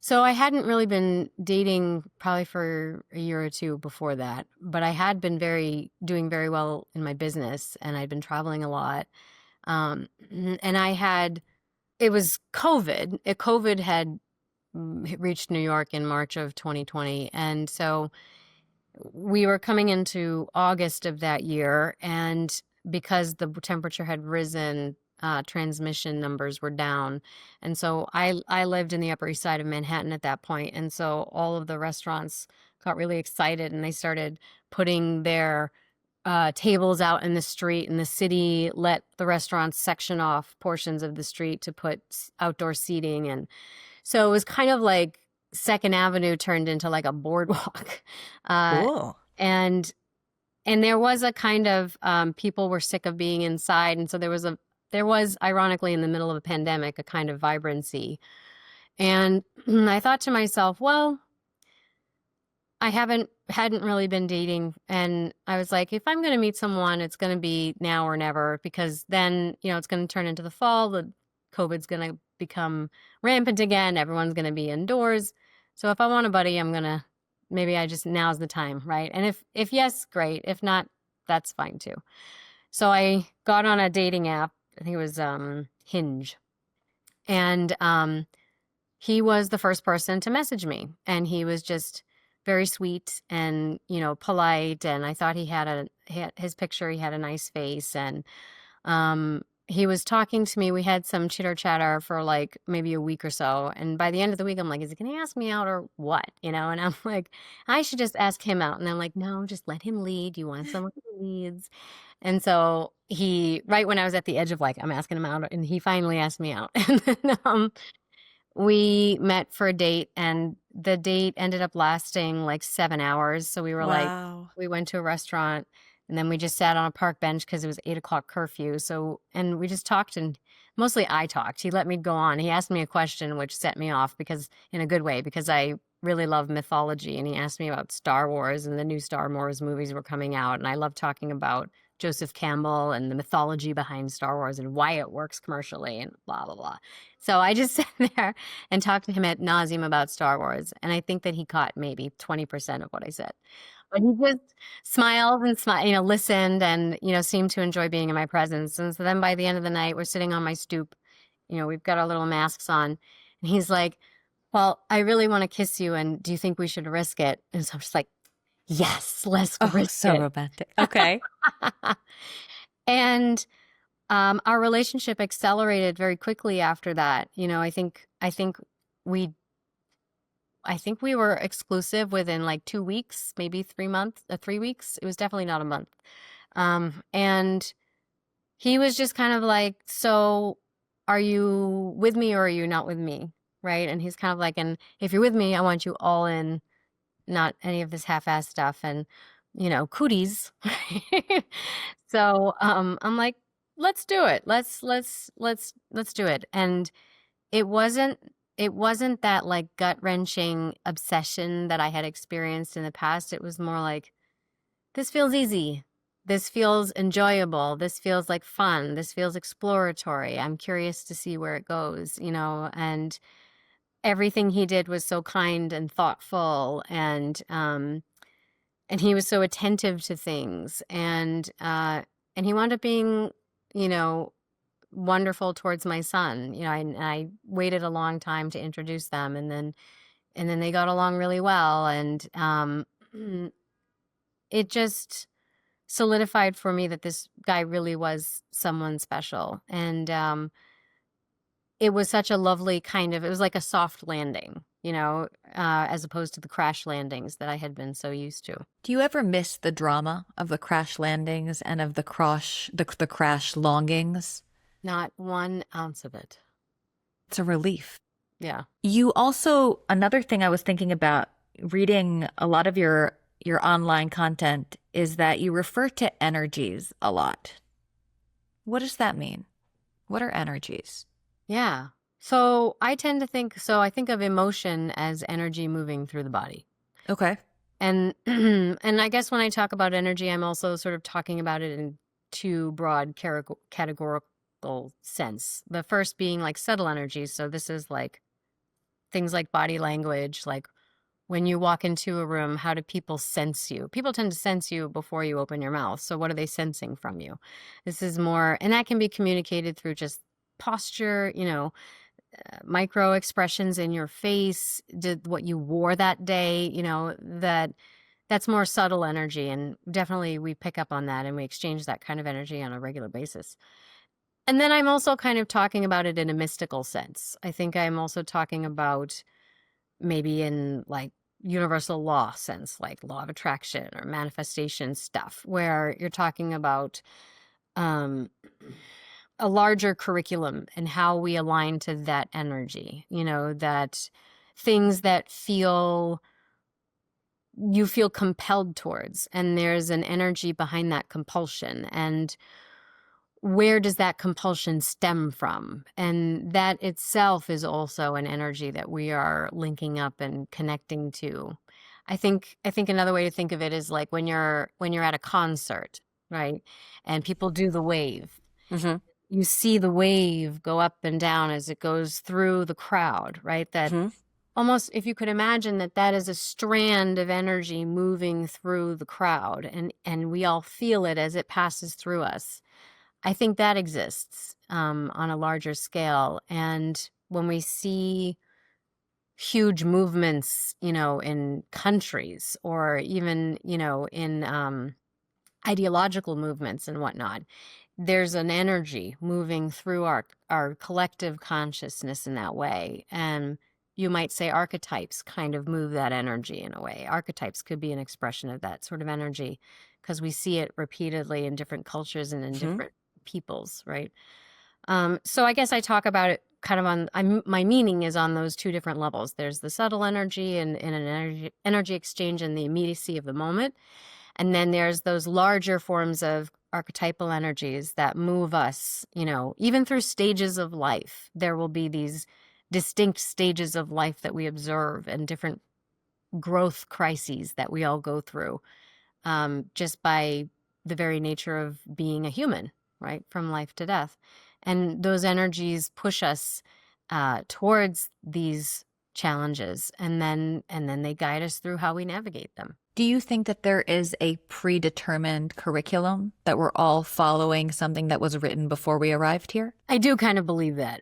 So I hadn't really been dating probably for a year or two before that, but I had been doing very well in my business and I'd been traveling a lot. And it was COVID. COVID had reached New York in March of 2020. And so we were coming into August of that year. And because the temperature had risen, transmission numbers were down. And so I lived in the Upper East Side of Manhattan at that point. And so all of the restaurants got really excited and they started putting their tables out in the street, and the city let the restaurants section off portions of the street to put outdoor seating. And so it was kind of like Second Avenue turned into like a boardwalk. Cool. And there was a kind of people were sick of being inside, and so there was a there was, ironically, in the middle of a pandemic, a kind of vibrancy. And I thought to myself, well, I hadn't really been dating. And I was like, if I'm going to meet someone, it's going to be now or never, because then, it's going to turn into the fall. The COVID's going to become rampant again. Everyone's going to be indoors. So if I want a buddy, maybe now's the time. Right. And if yes, great. If not, that's fine too. So I got on a dating app. I think it was, Hinge. And, he was the first person to message me, and he was just very sweet and, polite. And I thought his picture, he had a nice face, and he was talking to me. We had some chitter chatter for like maybe a week or so. And by the end of the week, I'm like, is he going to ask me out or what? And I'm like, I should just ask him out. And I'm like, no, just let him lead. You want someone who leads. And so right when I was at the edge of like, I'm asking him out, and he finally asked me out. And then, we met for a date, and the date ended up lasting like 7 hours. So we were Wow. we went to a restaurant, and then we just sat on a park bench because it was 8 o'clock curfew. So, and we just talked, and mostly I talked. He let me go on. He asked me a question, which set me off, because in a good way, because I really love mythology. And he asked me about Star Wars, and the new Star Wars movies were coming out. And I love talking about Joseph Campbell and the mythology behind Star Wars and why it works commercially and blah, blah, blah. So I just sat there and talked to him ad nauseum about Star Wars. And I think that he caught maybe 20% of what I said. But he just smiled and listened and, seemed to enjoy being in my presence. And so then by the end of the night, we're sitting on my stoop, we've got our little masks on. And he's like, well, I really want to kiss you. And do you think we should risk it? And so I'm just like, yes, let's risk so it. romantic. Okay. And our relationship accelerated very quickly after that. I think we were exclusive within like 2 weeks, maybe 3 weeks. It was definitely not a month. And he was just kind of like, so are you with me or are you not with me? Right. And he's kind of like, and if you're with me, I want you all in, not any of this half-ass stuff. And, cooties. So, I'm like, let's do it. Let's do it. And it wasn't that like gut-wrenching obsession that I had experienced in the past. It was more like, this feels easy. This feels enjoyable. This feels like fun. This feels exploratory. I'm curious to see where it goes, and everything he did was so kind and thoughtful, and he was so attentive to things, and he wound up being, wonderful towards my son. I waited a long time to introduce them, and then they got along really well, and it just solidified for me that this guy really was someone special. And it was such a lovely it was like a soft landing, as opposed to the crash landings that I had been so used to. Do you ever miss the drama of the crash landings and of the crash longings? Not 1 ounce of it. It's a relief. Yeah. You also, another thing I was thinking about reading a lot of your online content is that you refer to energies a lot. What does that mean? What are energies? Yeah. So I think of emotion as energy moving through the body. Okay. And and I guess when I talk about energy, I'm also sort of talking about it in 2 broad categorical sense. The first being like subtle energies. So this is like things like body language, like when you walk into a room, how do people sense you? People tend to sense you before you open your mouth. So what are they sensing from you? This is more, and that can be communicated through just posture, micro expressions in your face, what you wore that day, that's more subtle energy. And definitely we pick up on that and we exchange that kind of energy on a regular basis. And then I'm also kind of talking about it in a mystical sense. I think I'm also talking about maybe in like universal law sense, like law of attraction or manifestation stuff, where you're talking about a larger curriculum and how we align to that energy, that things that you feel compelled towards, and there's an energy behind that compulsion. And where does that compulsion stem from? And that itself is also an energy that we are linking up and connecting to. I think another way to think of it is like when you're at a concert, right? And people do the wave. Mm-hmm. You see the wave go up and down as it goes through the crowd, right? That Mm-hmm. almost, if you could imagine that that is a strand of energy moving through the crowd, and we all feel it as it passes through us. I think that exists on a larger scale. And when we see huge movements, in countries, or even, in ideological movements and whatnot, there's an energy moving through our collective consciousness in that way. And you might say archetypes kind of move that energy in a way. Archetypes could be an expression of that sort of energy because we see it repeatedly in different cultures and in Mm-hmm. different peoples, right? So I guess I talk about it kind of my meaning is on those two different levels. There's the subtle energy and an energy exchange and the immediacy of the moment. And then there's those larger forms of archetypal energies that move us, even through stages of life. There will be these distinct stages of life that we observe and different growth crises that we all go through, just by the very nature of being a human, right? From life to death. And those energies push us towards these challenges, and then they guide us through how we navigate them. Do you think that there is a predetermined curriculum that we're all following, something that was written before we arrived here? I do kind of believe that.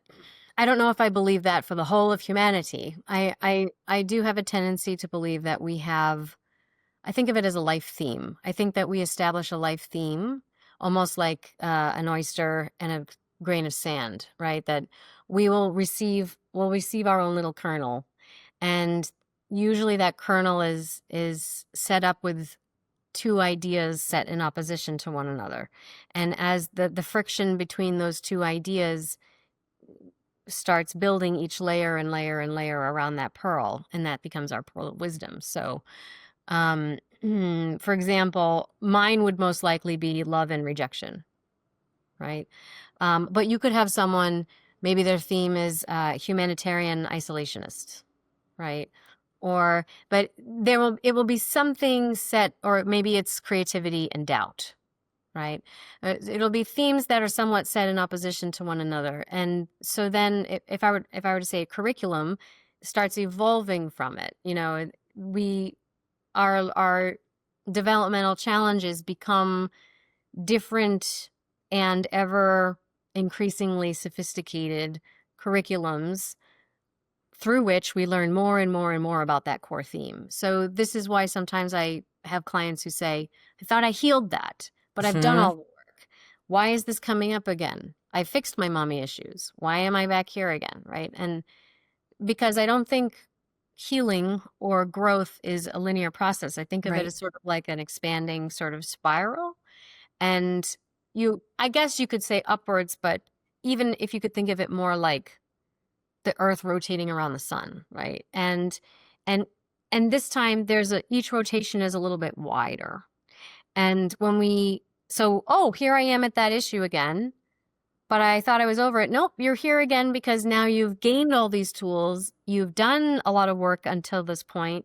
I don't know if I believe that for the whole of humanity. I do have a tendency to believe that I think of it as a life theme. I think that we establish a life theme, almost like an oyster and a grain of sand, right? That we'll receive our own little kernel, and usually that kernel is set up with two ideas set in opposition to one another. And as the friction between those two ideas starts building each layer and layer and layer around that pearl, and that becomes our pearl of wisdom. So, for example, mine would most likely be love and rejection, right? But you could have someone, maybe their theme is humanitarian isolationist, right? But it will be something set, or maybe it's creativity and doubt, right? It'll be themes that are somewhat set in opposition to one another. And so then if I were to say a curriculum starts evolving from it, our developmental challenges become different and ever increasingly sophisticated curriculums through which we learn more and more and more about that core theme. So this is why sometimes I have clients who say, I thought I healed that, but I've done all the work. Why is this coming up again? I fixed my mommy issues. Why am I back here again, right? And because I don't think healing or growth is a linear process. I think of it as sort of like an expanding sort of spiral. And I guess you could say upwards, but even if you could think of it more like the earth rotating around the sun, right? And this time each rotation is a little bit wider. And here I am at that issue again, but I thought I was over it. Nope, you're here again because now you've gained all these tools. You've done a lot of work until this point,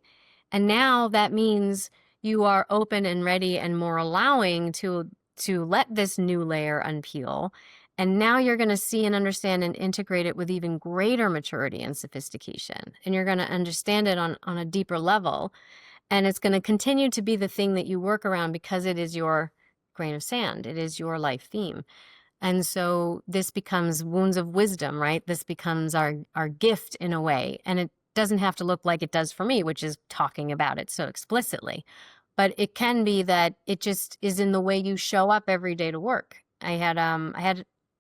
and now that means you are open and ready and more allowing to let this new layer unpeel. And now you're going to see and understand and integrate it with even greater maturity and sophistication. And you're going to understand it on a deeper level. And it's going to continue to be the thing that you work around because it is your grain of sand. It is your life theme. And so this becomes wounds of wisdom, right? This becomes our gift in a way. And it doesn't have to look like it does for me, which is talking about it so explicitly. But it can be that it just is in the way you show up every day to work. I had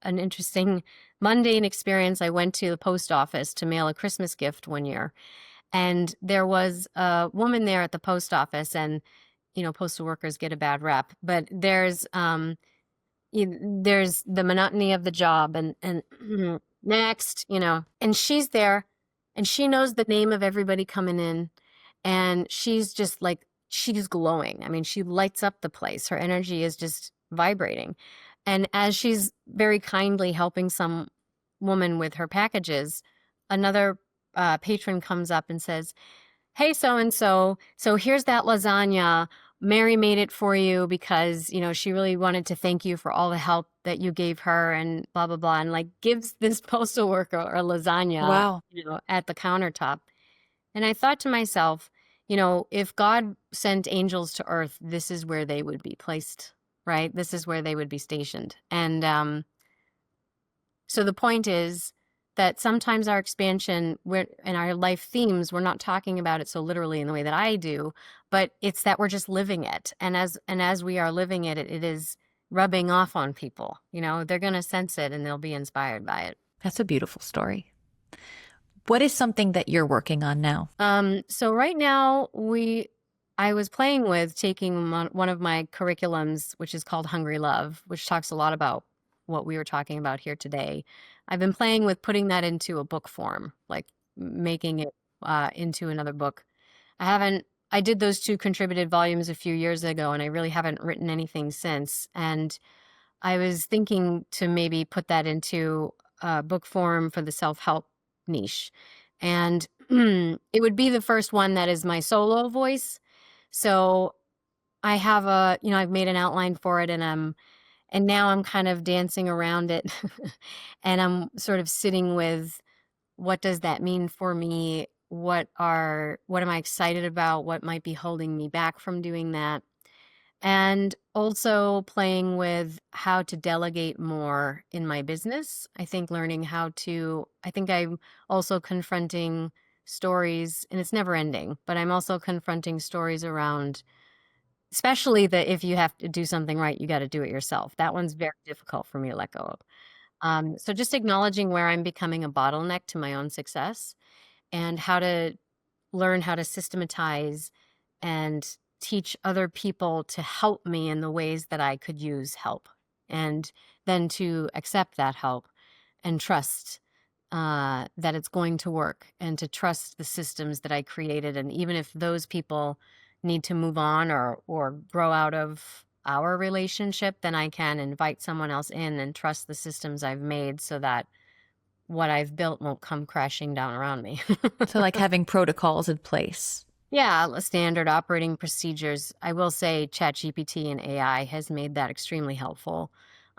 an interesting mundane experience. I went to the post office to mail a Christmas gift one year, and there was a woman there at the post office, and postal workers get a bad rep, but there's the monotony of the job, and next, and she's there, and she knows the name of everybody coming in, and she's just like, she's glowing. I mean, she lights up the place. Her energy is just vibrating. And as she's very kindly helping some woman with her packages, another patron comes up and says, "Hey, so and so, so here's that lasagna. Mary made it for you because, she really wanted to thank you for all the help that you gave her and blah, blah, blah." And like gives this postal worker a lasagna, Wow. at the countertop. And I thought to myself, if God sent angels to earth, this is where they would be placed, right? This is where they would be stationed. And so the point is that sometimes our expansion and our life themes, we're not talking about it so literally in the way that I do, but it's that we're just living it. And as we are living it, it is rubbing off on people. They're going to sense it and they'll be inspired by it. That's a beautiful story. What is something that you're working on now? So right now I was playing with taking one of my curriculums, which is called Hungry Love, which talks a lot about what we were talking about here today. I've been playing with putting that into a book form, like making it into another book. I did those 2 contributed volumes a few years ago, and I really haven't written anything since. And I was thinking to maybe put that into book form for the self-help niche. And it would be the first one that is my solo voice. So I have I've made an outline for it, and now I'm kind of dancing around it and I'm sort of sitting with, what does that mean for me? What am I excited about? What might be holding me back from doing that? And also playing with how to delegate more in my business. I think I'm also confronting stories, and it's never ending, but I'm also confronting stories around, especially that if you have to do something right, you got to do it yourself. That one's very difficult for me to let go of. So just acknowledging where I'm becoming a bottleneck to my own success, and how to learn how to systematize and teach other people to help me in the ways that I could use help, and then to accept that help and trust that it's going to work, and to trust the systems that I created. And even if those people need to move on or grow out of our relationship, then I can invite someone else in and trust the systems I've made, so that what I've built won't come crashing down around me. So like having protocols in place. Yeah, standard operating procedures. I will say ChatGPT and AI has made that extremely helpful.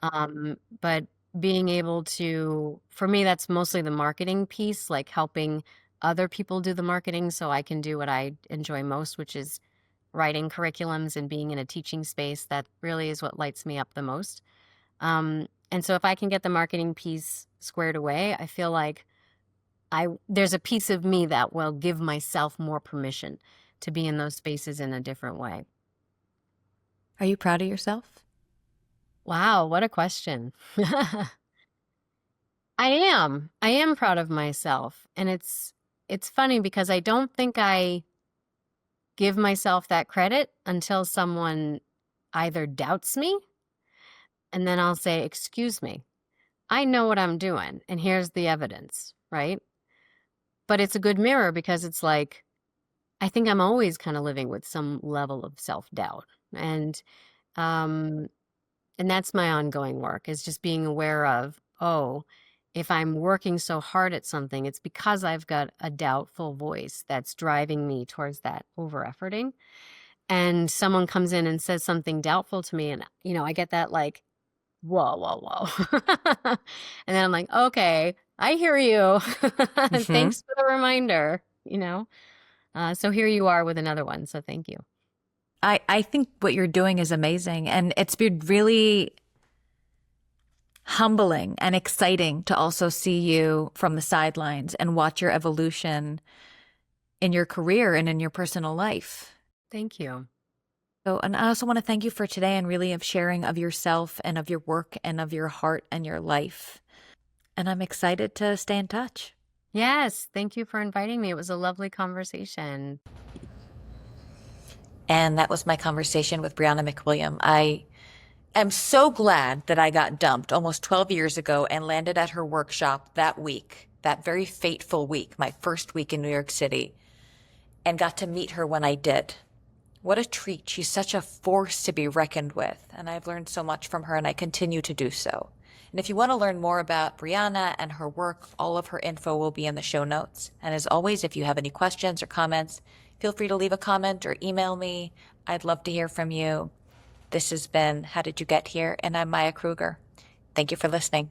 But being able to, for me, that's mostly the marketing piece, like helping other people do the marketing so I can do what I enjoy most, which is writing curriculums and being in a teaching space. That really is what lights me up the most. And so if I can get the marketing piece squared away, I feel like there's a piece of me that will give myself more permission to be in those spaces in a different way. Are you proud of yourself? Wow, what a question. I am proud of myself. And it's funny because I don't think I give myself that credit until someone either doubts me, and then I'll say, "Excuse me, I know what I'm doing, and here's the evidence," right? But it's a good mirror, because it's like, I think I'm always kind of living with some level of self-doubt. And that's my ongoing work, is just being aware of, oh, if I'm working so hard at something, it's because I've got a doubtful voice that's driving me towards that over-efforting. And someone comes in and says something doubtful to me, and I get that like, whoa, whoa, whoa. And then I'm like, okay, I hear you. Thanks for the reminder, So here you are with another one. So thank you. I think what you're doing is amazing. And it's been really humbling and exciting to also see you from the sidelines and watch your evolution in your career and in your personal life. Thank you. So, and I also want to thank you for today, and really of sharing of yourself and of your work and of your heart and your life. And I'm excited to stay in touch. Yes. Thank you for inviting me. It was a lovely conversation. And that was my conversation with Briana McWilliam. I am so glad that I got dumped almost 12 years ago and landed at her workshop that week, that very fateful week, my first week in New York City, and got to meet her when I did. What a treat. She's such a force to be reckoned with, and I've learned so much from her, and I continue to do so. And if you want to learn more about Briana and her work, all of her info will be in the show notes. And as always, if you have any questions or comments, feel free to leave a comment or email me. I'd love to hear from you. This has been How Did You Get Here? And I'm Maya Kruger. Thank you for listening.